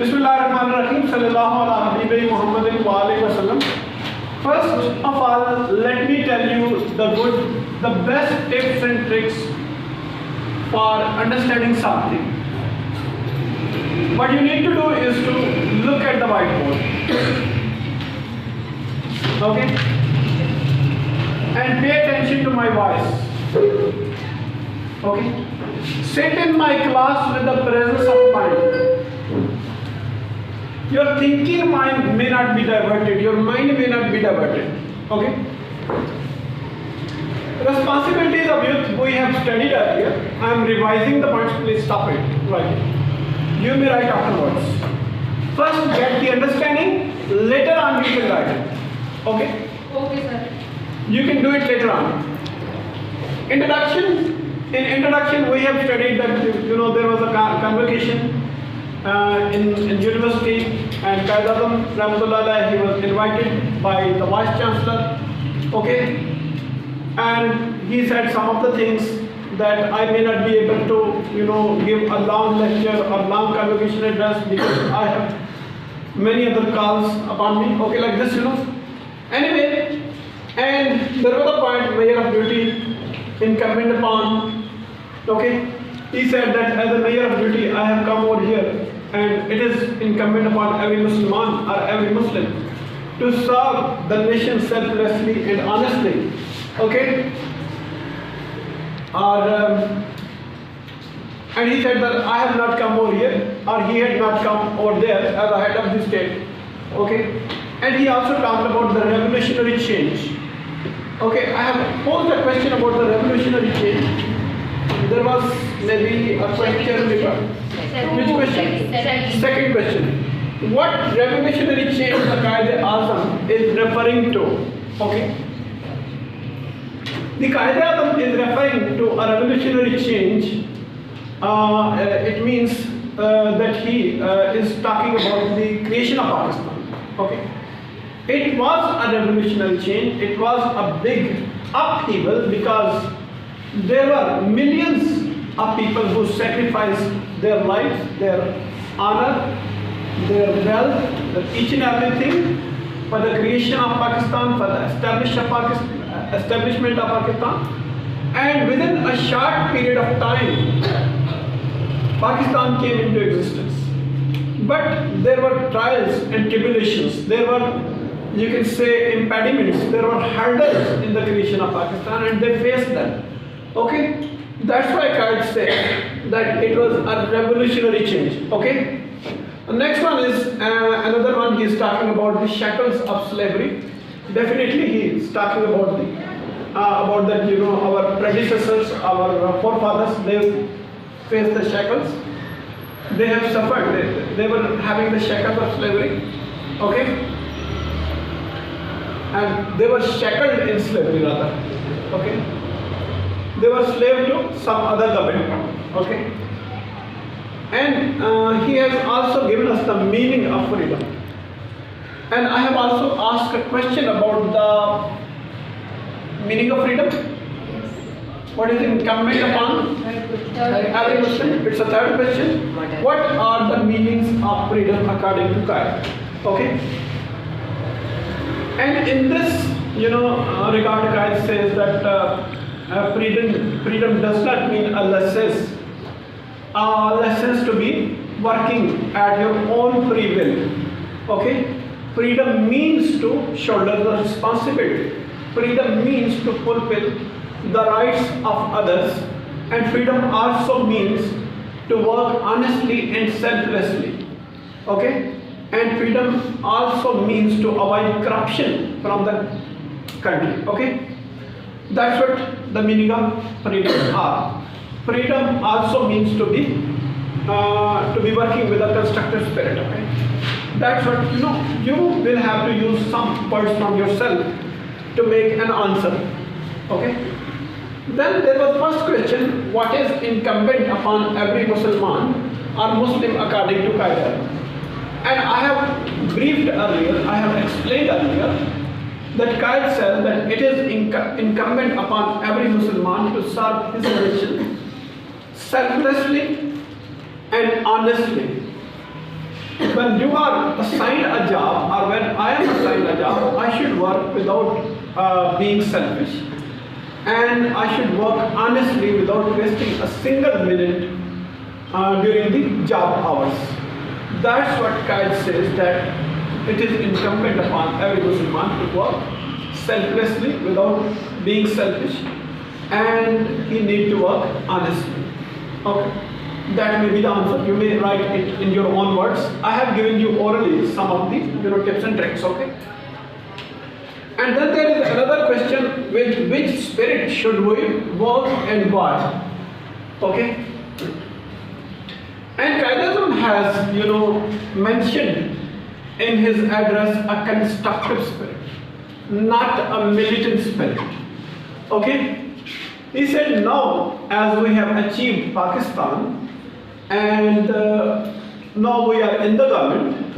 Bismillahirrahmanirrahim. Sallallahu ala Habibi Muhammadin wa alayhi wa sallam. First of all, let me tell you the best tips and tricks for understanding something. What you need to do is to look at the whiteboard. Okay? And pay attention to my voice. Okay? Sit in my class with the presence of mind. Your thinking mind may not be diverted, your mind may not be diverted. Okay? Responsibilities of youth we have studied earlier. I am revising the points, please stop it. Right. You may write afterwards. First get the understanding, later on you can write it. Okay? Okay, sir. You can do it later on. Introduction. In introduction we have studied that there was a convocation in university, and Qaid Azam Rahmatullah, he was invited by the Vice Chancellor. Okay? And he said some of the things that I may not be able to give a long lecture or long convocation address because I have many other calls upon me. Okay, like this, Anyway, and there was a point measure of duty incumbent upon. Okay, he said that as a measure of duty I have come over here, and it is incumbent upon every Musliman or every Muslim to serve the nation selflessly and honestly. Okay, and he said that I have not come over here, or he had not come over there as a head of the state. Okay, and he also talked about the revolutionary change. Okay, I have posed a question about the revolutionary change. There was maybe a question. Which question? Second question. What revolutionary change the Qaid Azam is referring to? Okay. The Qaid Azam is referring to a revolutionary change. It means that he is talking about the creation of Pakistan. Okay. It was a revolutionary change. It was a big upheaval because there were millions of people who sacrificed their lives, their honor, their wealth, each and everything for the creation of Pakistan, for the establishment of Pakistan. And within a short period of time, Pakistan came into existence. But there were trials and tribulations. There were, you can say, impediments. There were hurdles in the creation of Pakistan, and they faced them. Okay? That's why Qaid said that it was a revolutionary change. Okay? The next one is another one. He is talking about the shackles of slavery. Definitely, he is talking about that. Our predecessors, our forefathers, they faced the shackles. They have suffered. They were having the shackles of slavery. Okay? And they were shackled in slavery rather. Okay? They were slave to some other government. Okay? And he has also given us the meaning of freedom. And I have also asked a question about the meaning of freedom. What is incumbent upon every Muslim? It's a third question. What are the meanings of freedom according to Qaid? Okay? And in this, regard, Qaid says that freedom does not mean a license to be working at your own free will. Okay? Freedom means to shoulder the responsibility. Freedom means to fulfill the rights of others, and freedom also means to work honestly and selflessly. Okay? And freedom also means to avoid corruption from the country. Okay? That's what the meaning of freedom are. Freedom also means to be working with a constructive spirit. Okay? That's what you will have to use some words from yourself to make an answer. Okay? Then there was first question: what is incumbent upon every Musliman or Muslim according to Qaid Azam? And I have briefed earlier, I have explained earlier that Qaid says that it is incumbent upon every Musliman to serve his religion selflessly and honestly. when you are assigned a job, or when I am assigned a job, I should work without being selfish, and I should work honestly without wasting a single minute during the job hours. That's what Qaid says, that it is incumbent upon every Muslim to work selflessly without being selfish, and he need to work honestly. Okay. That may be the answer. You may write it in your own words. I have given you orally some of the tips and tricks. Okay. And then there is another question: with which spirit should we work and why? Okay. And Qaidism has mentioned in his address a constructive spirit, not a militant spirit. Okay. He said, now as we have achieved Pakistan, and now we are in the government,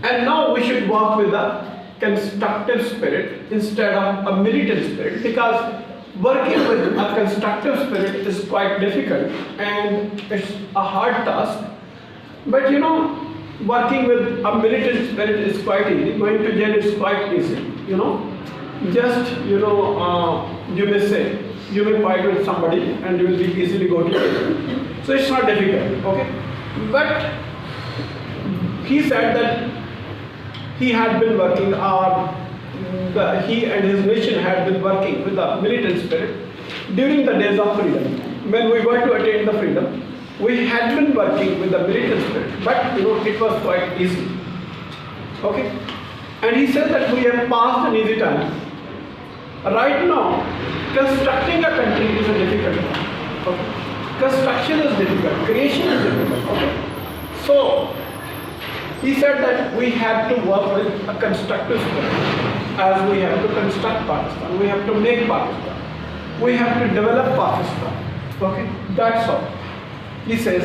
and now we should work with a constructive spirit instead of a militant spirit, because working with a constructive spirit is quite difficult and it's a hard task. But working with a militant spirit is quite easy. Going to jail is quite easy. Just you may say, you may fight with somebody and you will be easily go to jail. So it's not difficult, okay? But he said that he had been working, he and his nation had been working with the militant spirit during the days of freedom. When we were to attain the freedom, we had been working with the militant spirit, but it was quite easy, okay? And he said that we have passed an easy time. Right now, constructing a country is a difficult one. Okay? Construction is difficult, creation is difficult. Okay? So, he said that we have to work with a constructive spirit, as we have to construct Pakistan, we have to make Pakistan, we have to develop Pakistan. Okay? That's all. He says.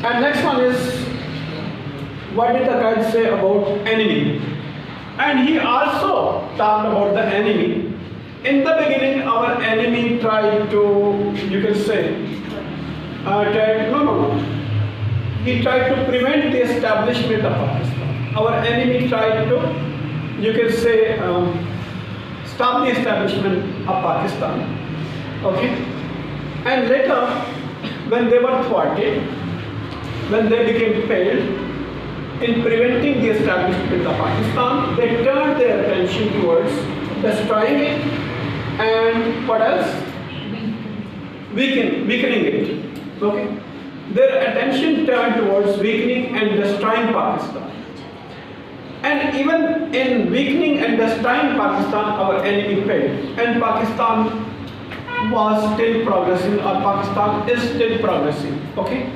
And next one is, what did the Qaid say about enemy? And he also talked about the enemy. In the beginning, our enemy tried to, you can say, he tried to prevent the establishment of Pakistan. Our enemy tried to, you can say, stop the establishment of Pakistan. Okay? And later, when they were thwarted, when they became failed in preventing the establishment of Pakistan, they turned their attention towards destroying it, and what else? Weakening it. Okay? Their attention turned towards weakening and destroying Pakistan. And even in weakening and destroying Pakistan, our enemy failed. And Pakistan was still progressing, or Pakistan is still progressing. Okay?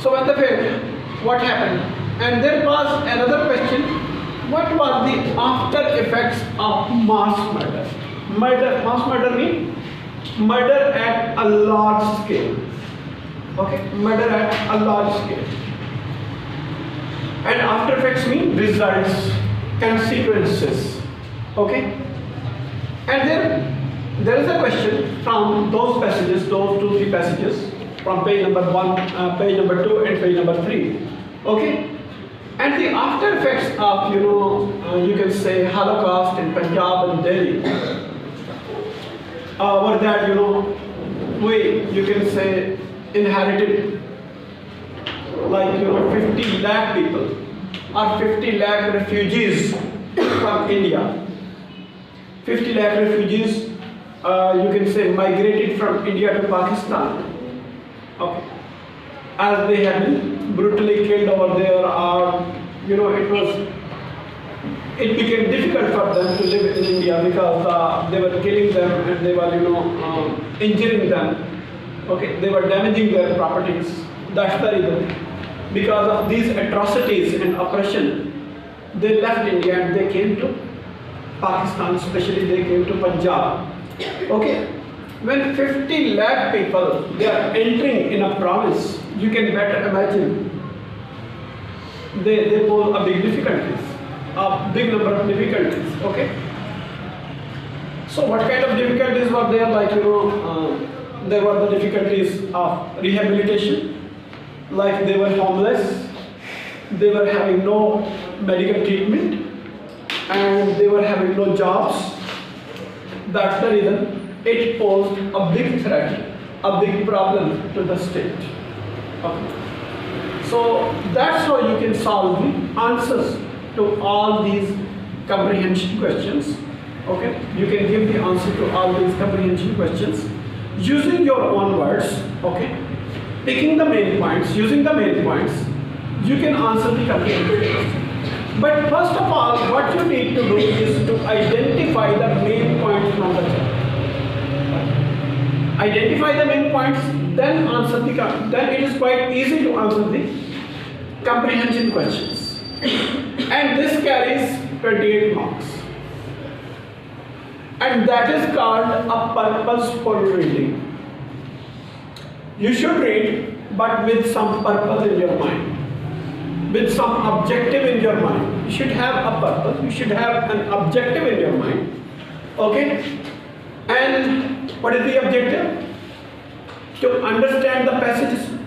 So when they failed, what happened? And there was another question. What was the after effects of mass murder? Mass murder means murder at a large scale. Okay? Murder at a large scale. And after effects mean results, consequences. Okay? And there is a question from those passages, those 2-3 passages, from page number 1, page number 2, and page number 3. Okay? And the after effects of, you can say, Holocaust in Punjab and Delhi were that, you can say, inherited like, 50 lakh people or 50 lakh refugees from India. 50 lakh refugees, you can say, migrated from India to Pakistan. Okay. As they had been brutally killed over there, or it became difficult for them to live in India because they were killing them and they were injuring them. Okay, they were damaging their properties. That's the reason. Because of these atrocities and oppression, they left India and they came to Pakistan, especially they came to Punjab. Okay. When 50 lakh people, they are entering in a province, you can better imagine they pose a big difficulties, a big number of difficulties. Okay. So what kind of difficulties were there? Like there were the difficulties of rehabilitation. like they were homeless, they were having no medical treatment, and they were having no jobs. That's the reason it posed a big threat, a big problem to the state. Okay. So that's how you can solve the answers to all these comprehension questions. Okay, you can give the answer to all these comprehension questions using your own words. Okay, picking the main points, using the main points, you can answer the comprehension question. But first of all, what you need to do is to identify the main points from the chapter. Identify the main points, then answer the. Then it is quite easy to answer the comprehension questions. And this carries 28 marks. And that is called a purposeful reading. You should read, but with some purpose in your mind, with some objective in your mind. You should have a purpose, you should have an objective in your mind. Okay? And what is the objective? To understand the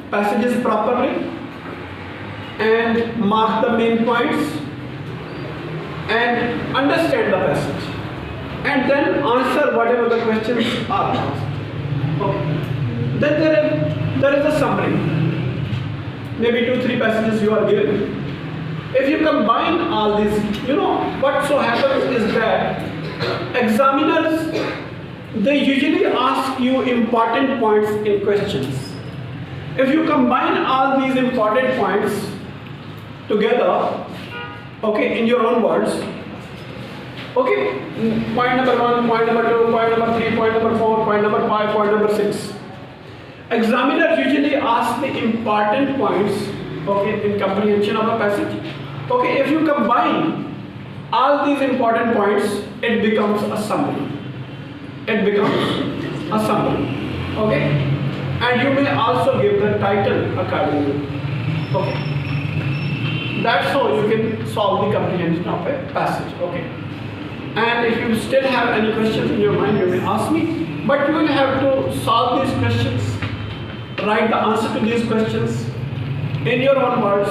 passages properly and mark the main points and understand the passage. And then answer whatever the questions are asked. Okay. Then there is a summary. Maybe 2-3 passages you are given. If you combine all these, what so happens is that examiners, they usually ask you important points in questions. If you combine all these important points together, okay, in your own words, okay, point number 1, point number 2, point number 3, point number 4, point number 5, point number 6. Examiners usually ask the important points, okay, in comprehension of a passage. Okay, if you combine all these important points, it becomes a summary. It becomes a summary. Okay, and you may also give the title accordingly. Okay, that's how you can solve the comprehension of a passage. Okay. And if you still have any questions in your mind, you may ask me. But you will have to solve these questions, write the answer to these questions in your own words,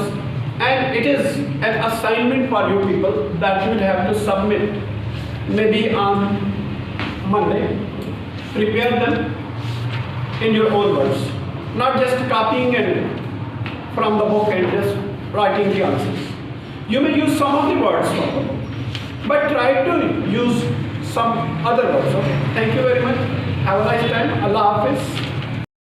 and it is an assignment for you people that you will have to submit maybe on Monday. Prepare them in your own words, not just copying it from the book and just writing the answers. You may use some of the words from the book, but try to use some other words. Okay? Thank you very much. Have a nice time. Allah Hafiz.